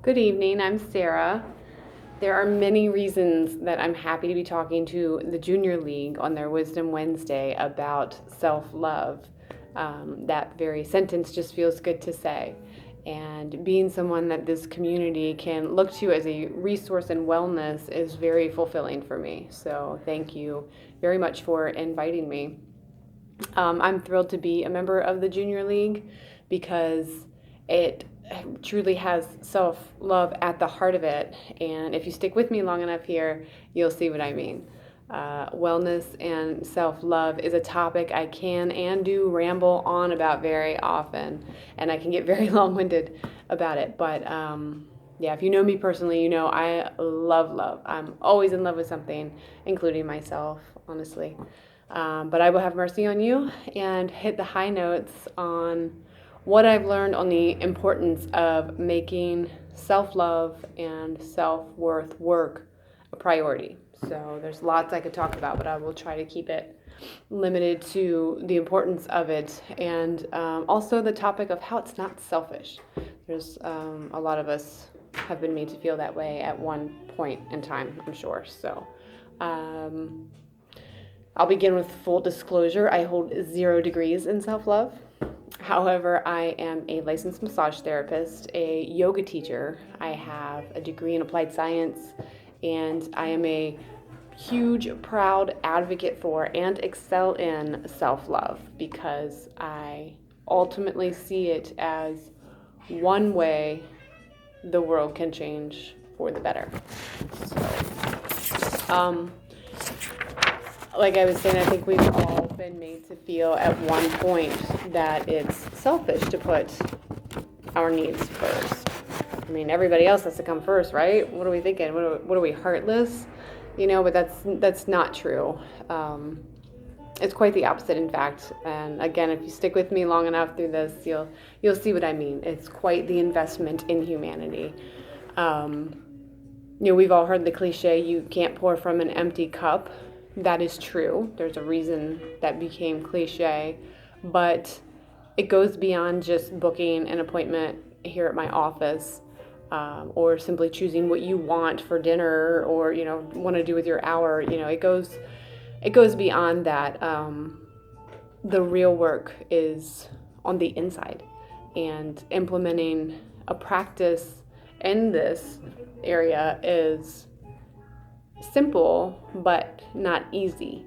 Good evening, I'm Sarah. There are many reasons that I'm happy to be talking to the Junior League on their Wisdom Wednesday about self-love. That very sentence just feels good to say. And being someone that this community can look to as a resource in wellness is very fulfilling for me. So thank you very much for inviting me. I'm thrilled to be a member of the Junior League because it truly has self love at the heart of it. And if you stick with me long enough here, you'll see what I mean. Wellness and self love is a topic I can and do ramble on about very often, and I can get very long winded about it. But yeah, if you know me personally, you know I love love. I'm always in love with something, including myself, honestly. But I will have mercy on you and hit the high notes on what I've learned on the importance of making self-love and self-worth work a priority. So there's lots I could talk about, but I will try to keep it limited to the importance of it and also the topic of how it's not selfish. There's a lot of us have been made to feel that way at one point in time, I'm sure. So I'll begin with full disclosure. I hold 0 degrees in self-love. However, I am a licensed massage therapist, a yoga teacher. I have a degree in applied science, and I am a huge, proud advocate for and excel in self-love because I ultimately see it as one way the world can change for the better. So, like I was saying, I think we've all been made to feel at one point that it's selfish to put our needs first. I mean, everybody else has to come first, right? What are we thinking? What are we, heartless? You know, but that's not true. It's quite the opposite, in fact. And again, if you stick with me long enough through this, you'll see what I mean. It's quite the investment in humanity. We've all heard the cliche, you can't pour from an empty cup. That is true. There's a reason that became cliche, but it goes beyond just booking an appointment here at my office, or simply choosing what you want for dinner or, want to do with your hour. It goes beyond that. The real work is on the inside, and implementing a practice in this area is simple, but not easy.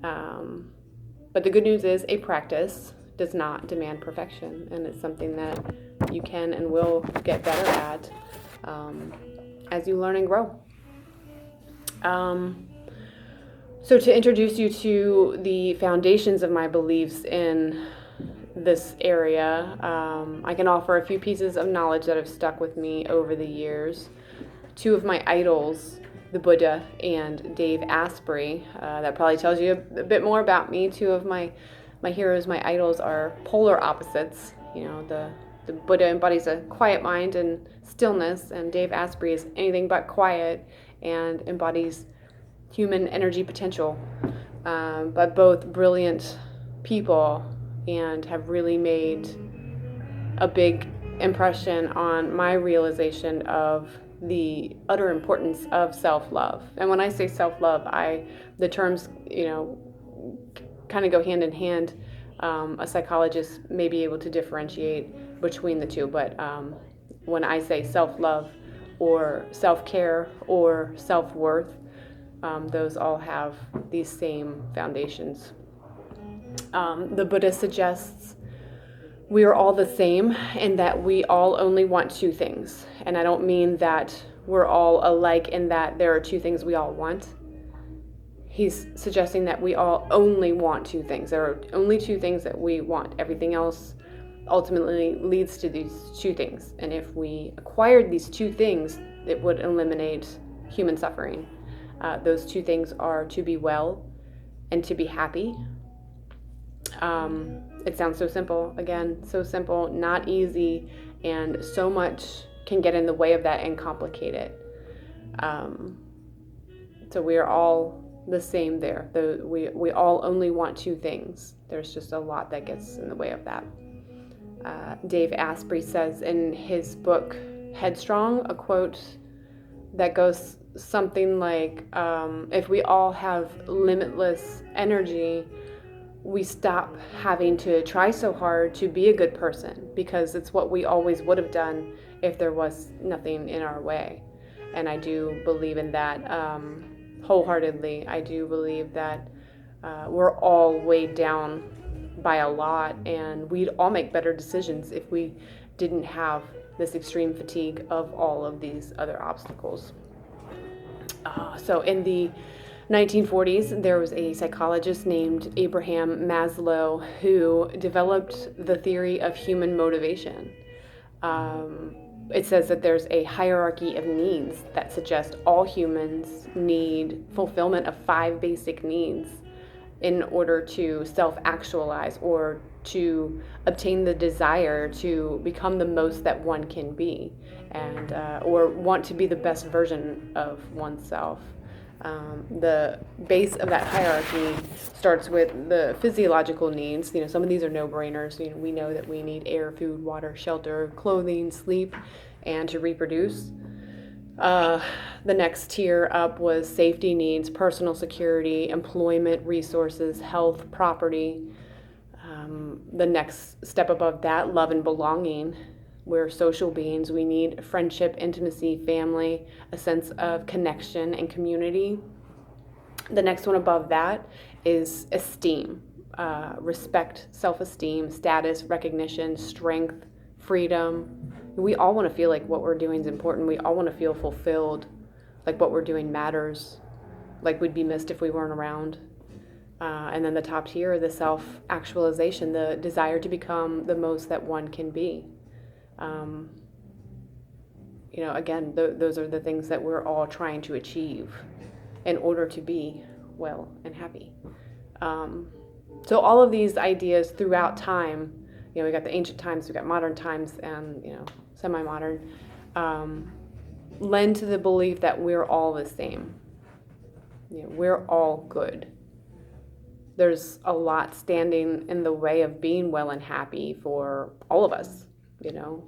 But the good news is a practice does not demand perfection, and it's something that you can and will get better at as you learn and grow. So to introduce you to the foundations of my beliefs in this area, I can offer a few pieces of knowledge that have stuck with me over the years. 2 of my idols, the Buddha and Dave Asprey, that probably tells you a bit more about me. 2 of my heroes, my idols, are polar opposites. The Buddha embodies a quiet mind and stillness, and Dave Asprey is anything but quiet and embodies human energy potential. But both brilliant people and have really made a big impression on my realization of the utter importance of self-love. And when I say self-love, the terms, kind of go hand in hand. A psychologist may be able to differentiate between the two, but when I say self-love or self-care or self-worth, those all have these same foundations. The Buddha suggests we are all the same and that we all only want 2 things. And I don't mean that we're all alike in that there are 2 things we all want. He's suggesting that we all only want 2 things. There are only 2 things that we want. Everything else ultimately leads to these 2 things. And if we acquired these 2 things, it would eliminate human suffering. Those 2 things are to be well and to be happy. It sounds so simple. Again, so simple, not easy, and so much can get in the way of that and complicate it. So we are all the same there. We all only want 2 things. There's just a lot that gets in the way of that. Dave Asprey says in his book, headstrong, a quote that goes something like, if we all have limitless energy, we stop having to try so hard to be a good person, because it's what we always would have done if there was nothing in our way. And I do believe in that wholeheartedly. I do believe that we're all weighed down by a lot, and we'd all make better decisions if we didn't have this extreme fatigue of all of these other obstacles. So in the 1940s, there was a psychologist named Abraham Maslow who developed the theory of human motivation. It says that there's a hierarchy of needs that suggests all humans need fulfillment of 5 basic needs in order to self-actualize or to obtain the desire to become the most that one can be, and or want to be the best version of oneself. The base of that hierarchy starts with the physiological needs. Some of these are no-brainers. We know that we need air, food, water, shelter, clothing, sleep, and to reproduce. The next tier up was safety needs, personal security, employment, resources, health, property. The next step above that, love and belonging. We're social beings. We need friendship, intimacy, family, a sense of connection and community. The next one above that is esteem, respect, self-esteem, status, recognition, strength, freedom. We all want to feel like what we're doing is important. We all want to feel fulfilled, like what we're doing matters, like we'd be missed if we weren't around. And then the top tier, the self-actualization, the desire to become the most that one can be. Again, those are the things that we're all trying to achieve in order to be well and happy. So all of these ideas throughout time, we got the ancient times, we got modern times, and semi-modern, lend to the belief that we're all the same. We're all good. There's a lot standing in the way of being well and happy for all of us.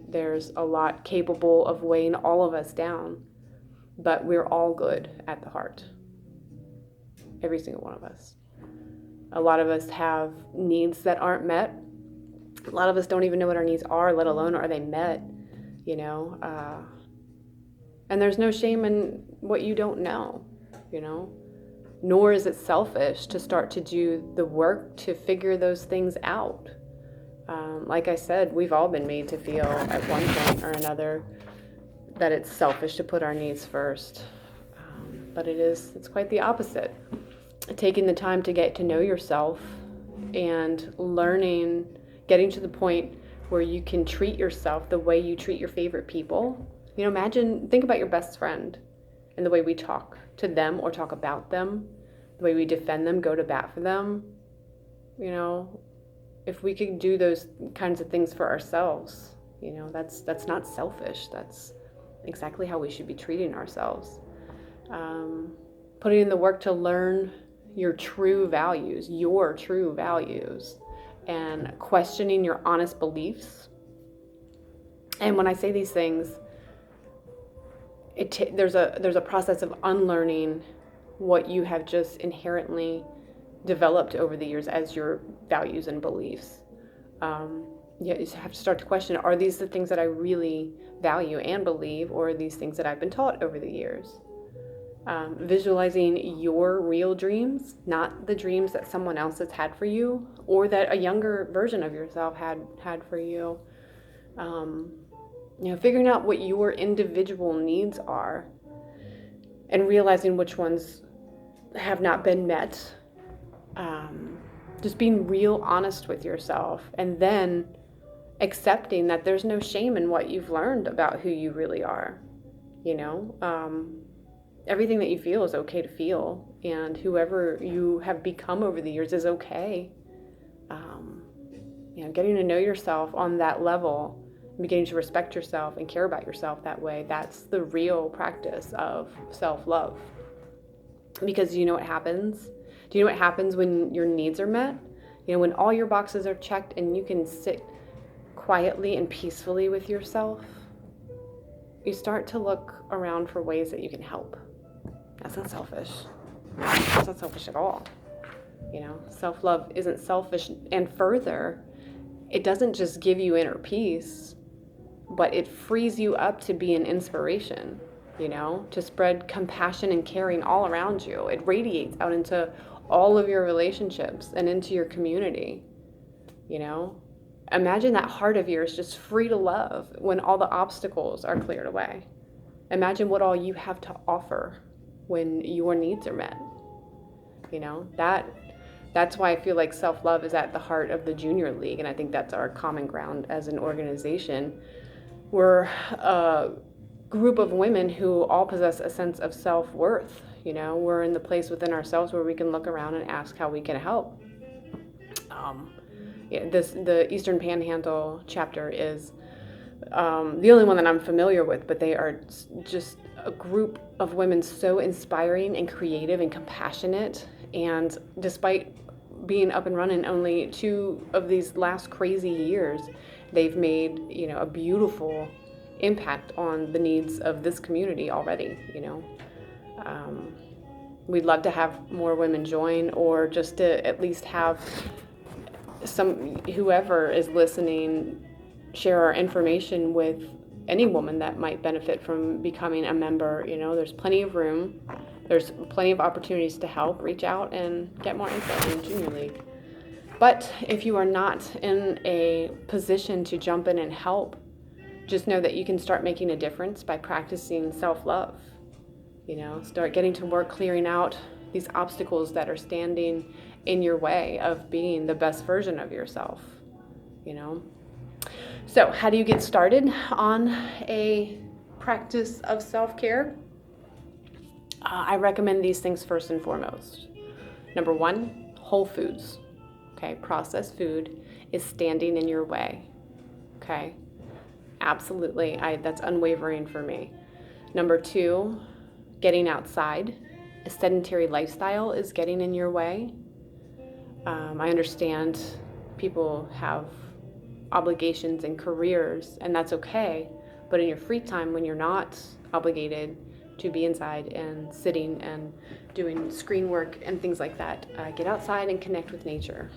There's a lot capable of weighing all of us down, but we're all good at the heart. Every single one of us. A lot of us have needs that aren't met. A lot of us don't even know what our needs are, let alone are they met, and there's no shame in what you don't know, nor is it selfish to start to do the work to figure those things out. Like I said, we've all been made to feel at one point or another that it's selfish to put our needs first. But it's quite the opposite. Taking the time to get to know yourself and getting to the point where you can treat yourself the way you treat your favorite people. Think about your best friend and the way we talk to them or talk about them, the way we defend them, go to bat for them. If we could do those kinds of things for ourselves, that's not selfish. That's exactly how we should be treating ourselves. Putting in the work to learn your true values, and questioning your honest beliefs. And when I say these things, there's a process of unlearning what you have just inherently developed over the years as your values and beliefs. You have to start to question, are these the things that I really value and believe, or are these things that I've been taught over the years? Visualizing your real dreams, not the dreams that someone else has had for you or that a younger version of yourself had for you. Figuring out what your individual needs are and realizing which ones have not been met. Just being real honest with yourself, and then accepting that there's no shame in what you've learned about who you really are. Everything that you feel is okay to feel, and whoever you have become over the years is okay. Getting to know yourself on that level, beginning to respect yourself and care about yourself that way, that's the real practice of self-love. Because you know what happens? Do you know what happens when your needs are met? When all your boxes are checked and you can sit quietly and peacefully with yourself. you start to look around for ways that you can help. That's not selfish. That's not selfish at all. Self-love isn't selfish. And further, it doesn't just give you inner peace, but it frees you up to be an inspiration, to spread compassion and caring all around you. It radiates out into all of your relationships and into your community. Imagine that heart of yours just free to love when all the obstacles are cleared away. Imagine what all you have to offer when your needs are met. That's why I feel like self-love is at the heart of the Junior League, and I think that's our common ground as an organization. We're a group of women who all possess a sense of self-worth. We're in the place within ourselves where we can look around and ask how we can help. The Eastern Panhandle chapter is the only one that I'm familiar with, but they are just a group of women so inspiring and creative and compassionate. And despite being up and running only 2 of these last crazy years, they've made, a beautiful impact on the needs of this community already. We'd love to have more women join, or just to at least have whoever is listening share our information with any woman that might benefit from becoming a member. There's plenty of room. There's plenty of opportunities to help. Reach out and get more info in the Junior League. But if you are not in a position to jump in and help, just know that you can start making a difference by practicing self-love. Start getting to work clearing out these obstacles that are standing in your way of being the best version of yourself. So how do you get started on a practice of self-care? I recommend these things first and foremost. Number 1, whole foods. Okay, processed food is standing in your way. Okay, absolutely, that's unwavering for me. Number 2, getting outside. A sedentary lifestyle is getting in your way. I understand people have obligations and careers, and that's okay. But in your free time, when you're not obligated to be inside and sitting and doing screen work and things like that, get outside and connect with nature.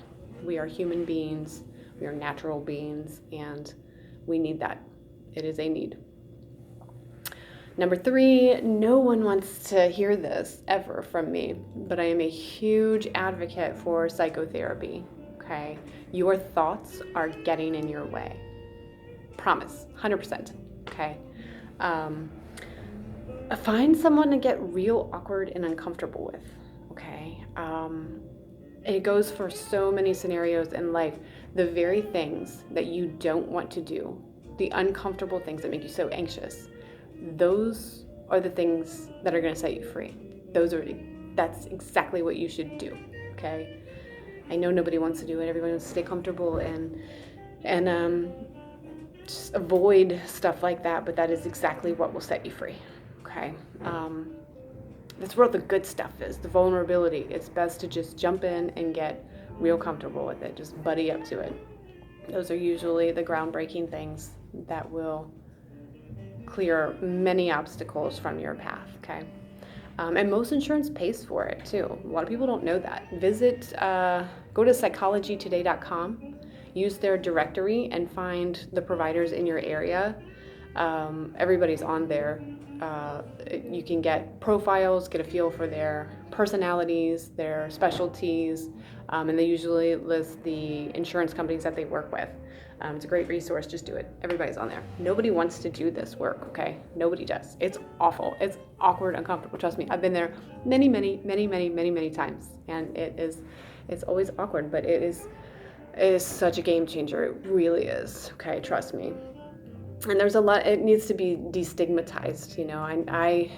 We are human beings, we are natural beings, and we need that. It is a need. Number 3, no one wants to hear this ever from me, but I am a huge advocate for psychotherapy, okay? Your thoughts are getting in your way. Promise, 100%, okay? Find someone to get real awkward and uncomfortable with, okay? It goes for so many scenarios in life. The very things that you don't want to do, the uncomfortable things that make you so anxious, those are the things that are going to set you free. That's exactly what you should do, okay? I know nobody wants to do it. Everybody wants to stay comfortable and just avoid stuff like that, but that is exactly what will set you free, okay? That's where the good stuff is, the vulnerability. It's best to just jump in and get real comfortable with it. Just buddy up to it. Those are usually the groundbreaking things that will clear many obstacles from your path, okay? And most insurance pays for it too. A lot of people don't know that. Go to psychologytoday.com, use their directory and find the providers in your area. Everybody's on there. You can get profiles, get a feel for their personalities, their specialties, and they usually list the insurance companies that they work with. It's a great resource. Just do it. Everybody's on there. Nobody wants to do this work, okay? Nobody does. It's awful. It's awkward, uncomfortable. Trust me. I've been there many times, and it's always awkward, but it is such a game changer. It really is. Okay, trust me. And there's a lot. It needs to be destigmatized. I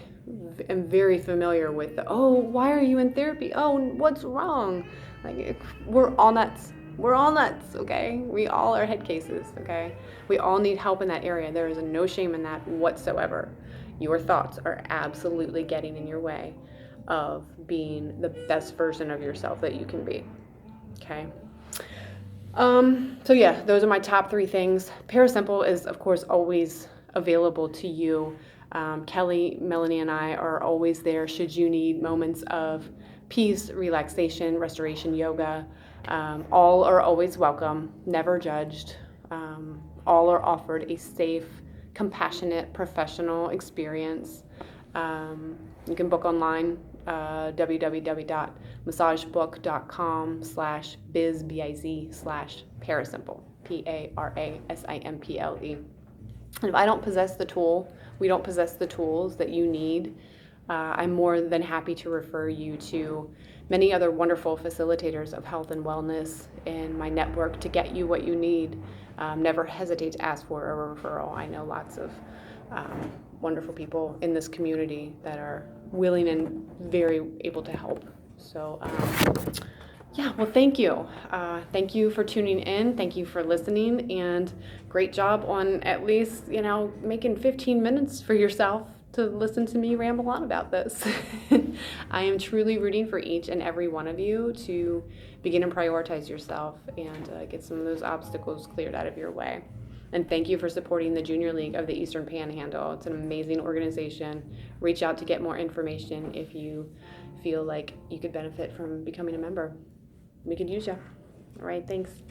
am very familiar with why are you in therapy? Oh, what's wrong? Like, we're all nuts. We're all nuts, okay? We all are head cases, okay? We all need help in that area. There is no shame in that whatsoever. Your thoughts are absolutely getting in your way of being the best version of yourself that you can be, okay? So yeah, those are my top 3 things. Parasimple is, of course, always available to you. Kelly, Melanie, and I are always there should you need moments of peace, relaxation, restoration, yoga. All are always welcome, never judged. All are offered a safe, compassionate, professional experience. You can book online, www.massagebook.com/biz/parasimple, PARASIMPLE. And if I don't possess the tool, we don't possess the tools that you need, I'm more than happy to refer you to many other wonderful facilitators of health and wellness in my network to get you what you need. Never hesitate to ask for a referral. I know lots of wonderful people in this community that are willing and very able to help. So, yeah, well, thank you. Thank you for tuning in. Thank you for listening, and great job on at least, making 15 minutes for yourself to listen to me ramble on about this. I am truly rooting for each and every one of you to begin and prioritize yourself and get some of those obstacles cleared out of your way. And thank you for supporting the Junior League of the Eastern Panhandle. It's an amazing organization. Reach out to get more information if you feel like you could benefit from becoming a member. We could use you. All right, thanks.